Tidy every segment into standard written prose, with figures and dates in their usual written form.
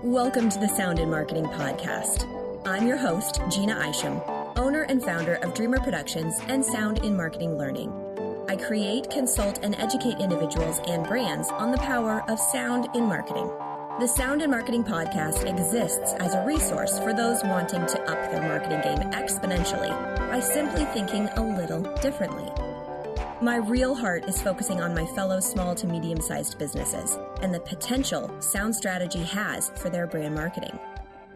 Welcome to the Sound in Marketing Podcast. I'm your host, Gina Isham, owner and founder of Dreamr Productions and Sound in Marketing Learning. I create, consult, and educate individuals and brands on the power of sound in marketing. The Sound in Marketing Podcast exists as a resource for those wanting to up their marketing game exponentially by simply thinking a little differently. My real heart is focusing on my fellow small to medium-sized businesses and the potential sound strategy has for their brand marketing.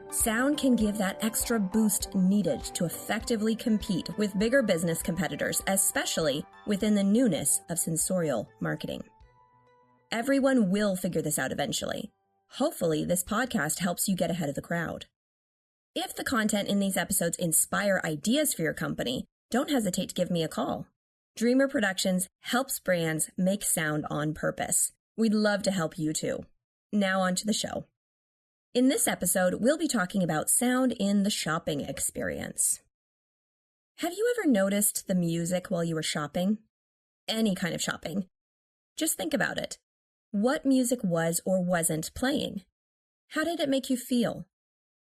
Sound can give that extra boost needed to effectively compete with bigger business competitors, especially within the newness of sensorial marketing. Everyone will figure this out eventually. Hopefully, this podcast helps you get ahead of the crowd. If the content in these episodes inspire ideas for your company, don't hesitate to give me a call. Dreamr Productions helps brands make sound on purpose. We'd love to help you too. Now on to the show. In this episode, we'll be talking about sound in the shopping experience. Have you ever noticed the music while you were shopping? Any kind of shopping. Just think about it. What music was or wasn't playing? How did it make you feel?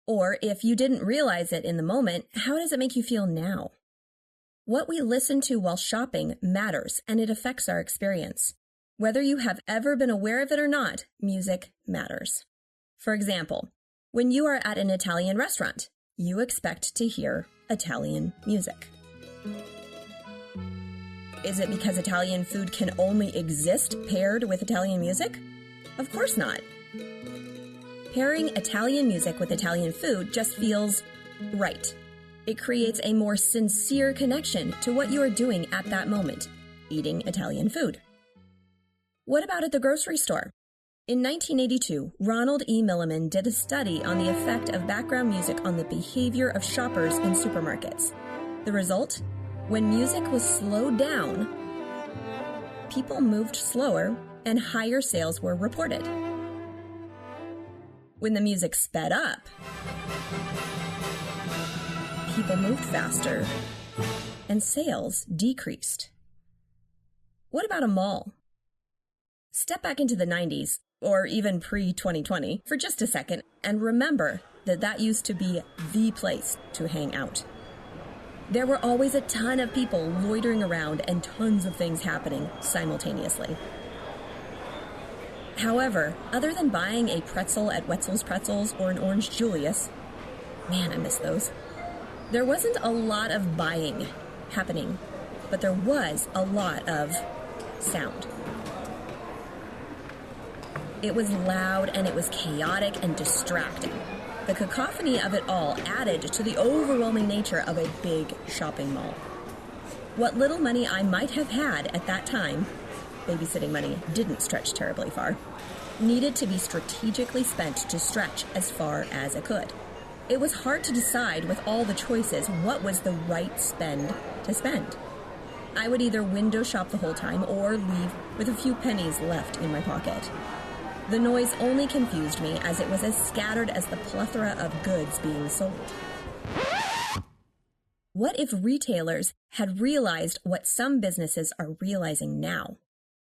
Or if you didn't realize it in the moment, how does it make you feel now? What we listen to while shopping matters, and it affects our experience. Whether you have ever been aware of it or not, music matters. For example, when you are at an Italian restaurant, you expect to hear Italian music. Is it because Italian food can only exist paired with Italian music? Of course not. Pairing Italian music with Italian food just feels right. It creates a more sincere connection to what you are doing at that moment, eating Italian food. What about at the grocery store? In 1982, Ronald E. Milliman did a study on the effect of background music on the behavior of shoppers in supermarkets. The result? When music was slowed down, people moved slower and higher sales were reported. When the music sped up, people moved faster and sales decreased. What about a mall? Step back into the 90s, or even pre-2020, for just a second, and remember that used to be the place to hang out. There were always a ton of people loitering around and tons of things happening simultaneously. However, other than buying a pretzel at Wetzel's Pretzels or an Orange Julius, man, I miss those, there wasn't a lot of buying happening, but there was a lot of sound. It was loud and it was chaotic and distracting. The cacophony of it all added to the overwhelming nature of a big shopping mall. What little money I might have had at that time, babysitting money didn't stretch terribly far, needed to be strategically spent to stretch as far as it could. It was hard to decide with all the choices what was the right spend to spend. I would either window shop the whole time or leave with a few pennies left in my pocket. The noise only confused me as it was as scattered as the plethora of goods being sold. What if retailers had realized what some businesses are realizing now?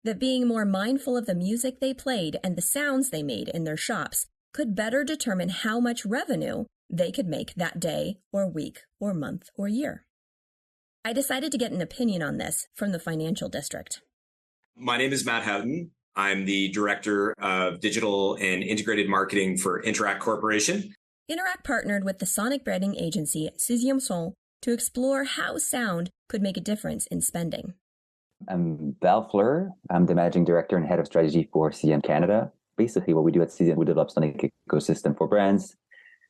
That being more mindful of the music they played and the sounds they made in their shops could better determine how much revenue they could make that day or week or month or year. I decided to get an opinion on this from the financial district. My name is Matt Houghton. I'm the Director of Digital and Integrated Marketing for Interac Corporation. Interac partnered with the sonic branding agency Sixième to explore how sound could make a difference in spending. I'm Val Fleur. I'm the Managing Director and Head of Strategy for Sixième Canada. Basically, what we do at Sixième, we develop sonic ecosystem for brands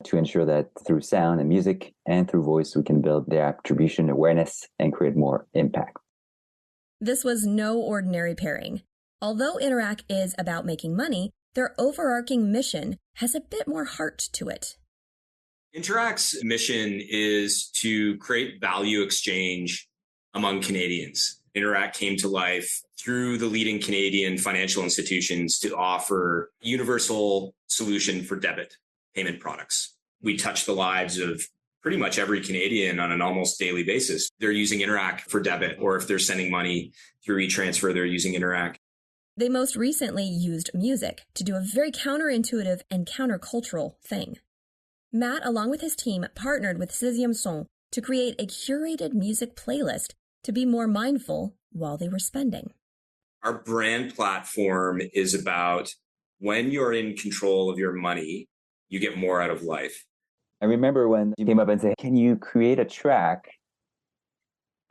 to ensure that through sound and music and through voice, we can build their attribution awareness and create more impact. This was no ordinary pairing. Although Interac is about making money, their overarching mission has a bit more heart to it. Interac's mission is to create value exchange among Canadians. Interac came to life through the leading Canadian financial institutions to offer universal solution for debit payment products. We touch the lives of pretty much every Canadian on an almost daily basis. They're using Interac for debit, or if they're sending money through e-transfer, they're using Interac. They most recently used music to do a very counterintuitive and countercultural thing. Matt, along with his team, partnered with Sixième to create a curated music playlist to be more mindful while they were spending. Our brand platform is about when you're in control of your money, you get more out of life. I remember when you came up and said, can you create a track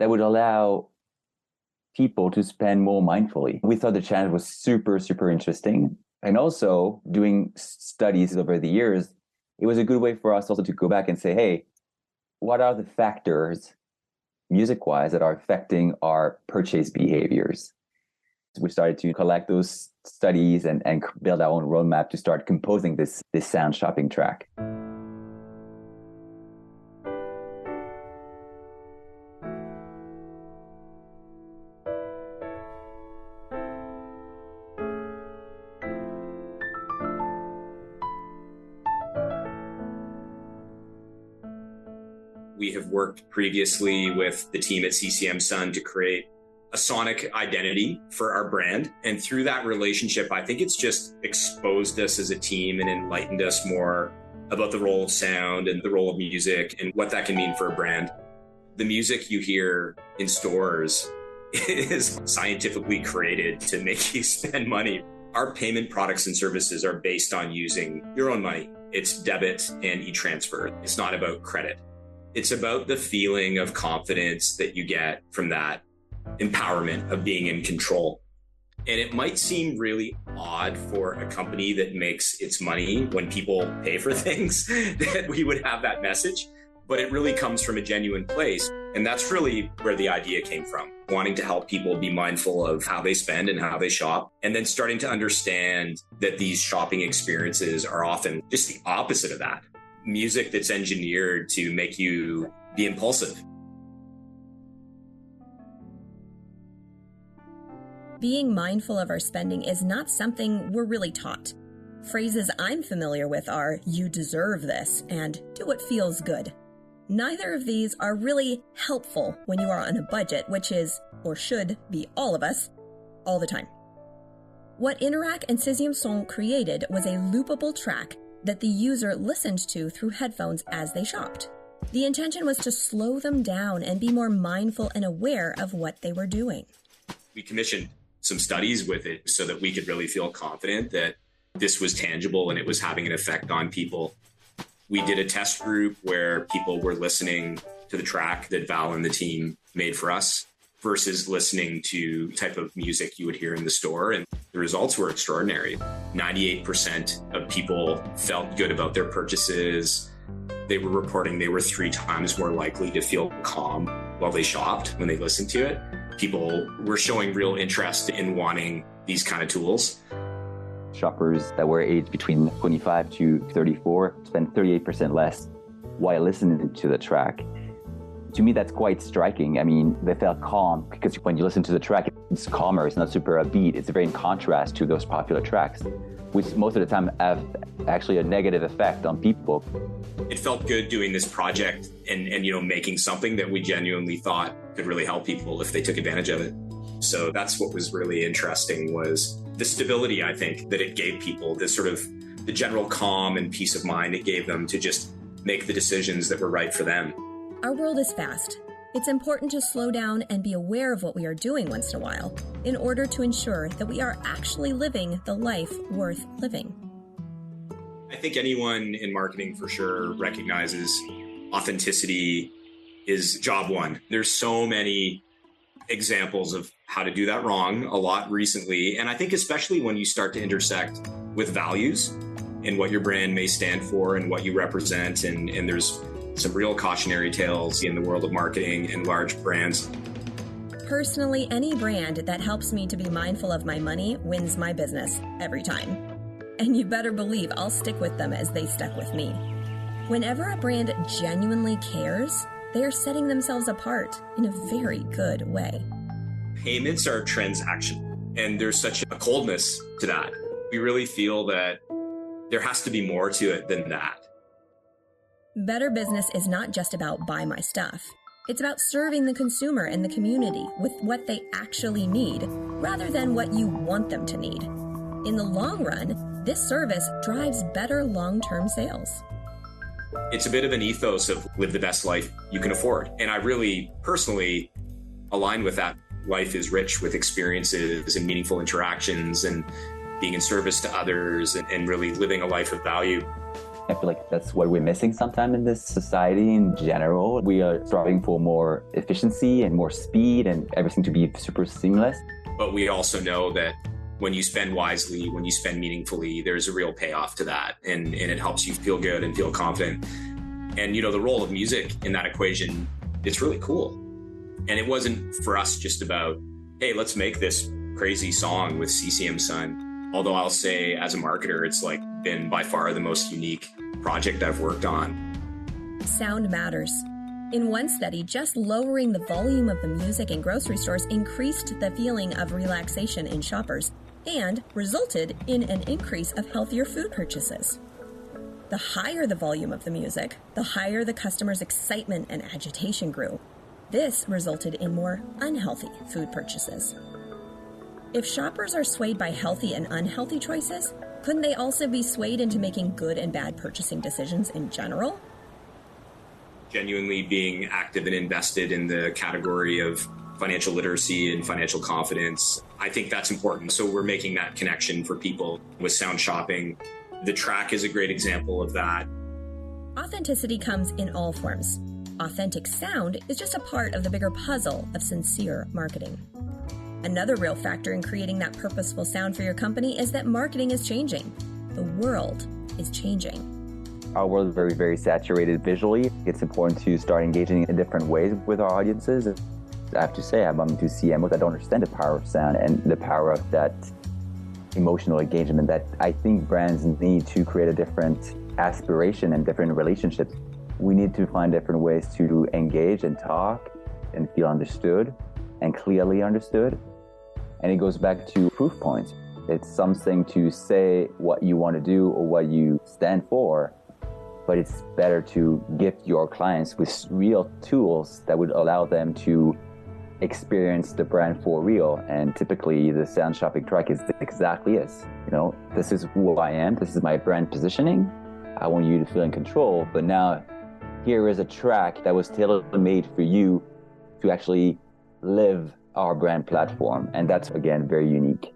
that would allow people to spend more mindfully? We thought the challenge was super, super interesting. And also doing studies over the years, it was a good way for us also to go back and say, hey, what are the factors music-wise that are affecting our purchase behaviors? We started to collect those studies and build our own roadmap to start composing this sound shopping track. We have worked previously with the team at Sixième to create a sonic identity for our brand. And through that relationship, I think it's just exposed us as a team and enlightened us more about the role of sound and the role of music and what that can mean for a brand. The music you hear in stores is scientifically created to make you spend money. Our payment products and services are based on using your own money. It's debit and e-transfer. It's not about credit. It's about the feeling of confidence that you get from that empowerment of being in control. And it might seem really odd for a company that makes its money when people pay for things that we would have that message, but it really comes from a genuine place. And that's really where the idea came from, wanting to help people be mindful of how they spend and how they shop, and then starting to understand that these shopping experiences are often just the opposite of that. Music that's engineered to make you be impulsive. Being mindful of our spending is not something we're really taught. Phrases I'm familiar with are, "you deserve this," and "do what feels good." Neither of these are really helpful when you are on a budget, which is, or should be, all of us, all the time. What Interac and Sixième created was a loopable track that the user listened to through headphones as they shopped. The intention was to slow them down and be more mindful and aware of what they were doing. We commissioned some studies with it so that we could really feel confident that this was tangible and it was having an effect on people. We did a test group where people were listening to the track that Val and the team made for us versus listening to the type of music you would hear in the store. And the results were extraordinary. 98% of people felt good about their purchases. They were reporting they were 3 times more likely to feel calm while they shopped when they listened to it. People were showing real interest in wanting these kind of tools. Shoppers that were aged between 25 to 34 spent 38% less while listening to the track. To me, that's quite striking. I mean, they felt calm because when you listen to the track, it's calmer, it's not super upbeat. It's very in contrast to those popular tracks, which most of the time have actually a negative effect on people. It felt good doing this project and making something that we genuinely thought could really help people if they took advantage of it. So that's what was really interesting, was the stability, I think, that it gave people, this sort of the general calm and peace of mind it gave them to just make the decisions that were right for them. Our world is fast. It's important to slow down and be aware of what we are doing once in a while in order to ensure that we are actually living the life worth living. I think anyone in marketing for sure recognizes authenticity is job one. There's so many examples of how to do that wrong a lot recently. And I think especially when you start to intersect with values and what your brand may stand for and what you represent. And there's some real cautionary tales in the world of marketing and large brands. Personally, any brand that helps me to be mindful of my money wins my business every time. And you better believe I'll stick with them as they stuck with me. Whenever a brand genuinely cares, they are setting themselves apart in a very good way. Payments are transactional, and there's such a coldness to that. We really feel that there has to be more to it than that. Better business is not just about buy my stuff. It's about serving the consumer and the community with what they actually need, rather than what you want them to need. In the long run, this service drives better long-term sales. It's a bit of an ethos of live the best life you can afford. And I really personally align with that. Life is rich with experiences and meaningful interactions and being in service to others and really living a life of value. I feel like that's what we're missing sometimes in this society in general. We are striving for more efficiency and more speed and everything to be super seamless. But we also know that when you spend wisely, when you spend meaningfully, there's a real payoff to that. And it helps you feel good and feel confident. And, the role of music in that equation, it's really cool. And it wasn't for us just about, hey, let's make this crazy song with Sixième son. Although I'll say as a marketer, it's been by far the most unique project I've worked on. Sound matters. In one study, just lowering the volume of the music in grocery stores increased the feeling of relaxation in shoppers and resulted in an increase of healthier food purchases. The higher the volume of the music, the higher the customer's excitement and agitation grew. This resulted in more unhealthy food purchases. If shoppers are swayed by healthy and unhealthy choices, couldn't they also be swayed into making good and bad purchasing decisions in general? Genuinely being active and invested in the category of financial literacy and financial confidence, I think that's important. So we're making that connection for people with sound shopping. The track is a great example of that. Authenticity comes in all forms. Authentic sound is just a part of the bigger puzzle of sincere marketing. Another real factor in creating that purposeful sound for your company is that marketing is changing. The world is changing. Our world is very, very saturated visually. It's important to start engaging in different ways with our audiences. I have to say, I'm bumping into CMOs that don't understand the power of sound and the power of that emotional engagement that I think brands need to create a different aspiration and different relationships. We need to find different ways to engage and talk and feel understood and clearly understood. And it goes back to proof points. It's something to say what you want to do or what you stand for, but it's better to gift your clients with real tools that would allow them to experience the brand for real. And typically the sound shopping track is exactly this. This is who I am. This is my brand positioning. I want you to feel in control. But now here is a track that was tailor-made for you to actually live our brand platform. And that's, again, very unique.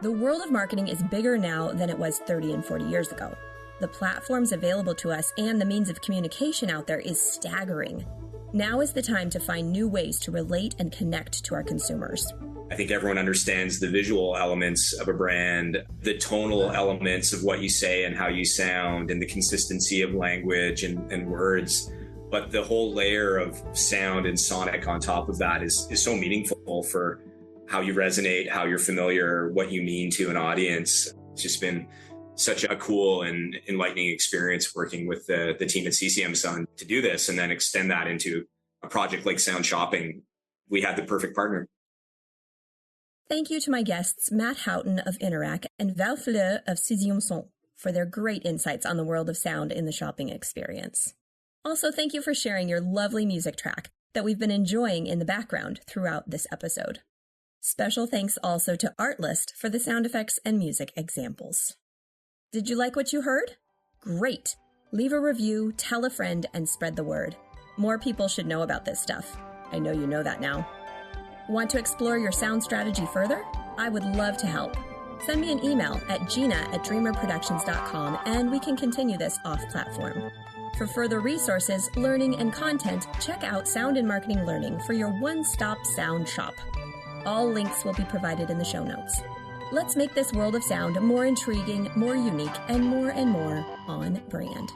The world of marketing is bigger now than it was 30 and 40 years ago. The platforms available to us and the means of communication out there is staggering. Now is the time to find new ways to relate and connect to our consumers. I think everyone understands the visual elements of a brand, the tonal elements of what you say and how you sound, and the consistency of language and words. But the whole layer of sound and sonic on top of that is so meaningful for how you resonate, how you're familiar, what you mean to an audience. It's just been such a cool and enlightening experience working with the team at Sixième son to do this and then extend that into a project like sound shopping. We had the perfect partner. Thank you to my guests, Matt Houghton of Interac and Val Fleur of Sixième son for their great insights on the world of sound in the shopping experience. Also, thank you for sharing your lovely music track that we've been enjoying in the background throughout this episode. Special thanks also to Artlist for the sound effects and music examples. Did you like what you heard? Great! Leave a review, tell a friend, and spread the word. More people should know about this stuff. I know you know that now. Want to explore your sound strategy further? I would love to help. Send me an email at gina@dreamrproductions.com and we can continue this off-platform. For further resources, learning, and content, check out Sound and Marketing Learning for your one-stop sound shop. All links will be provided in the show notes. Let's make this world of sound more intriguing, more unique, and more on brand.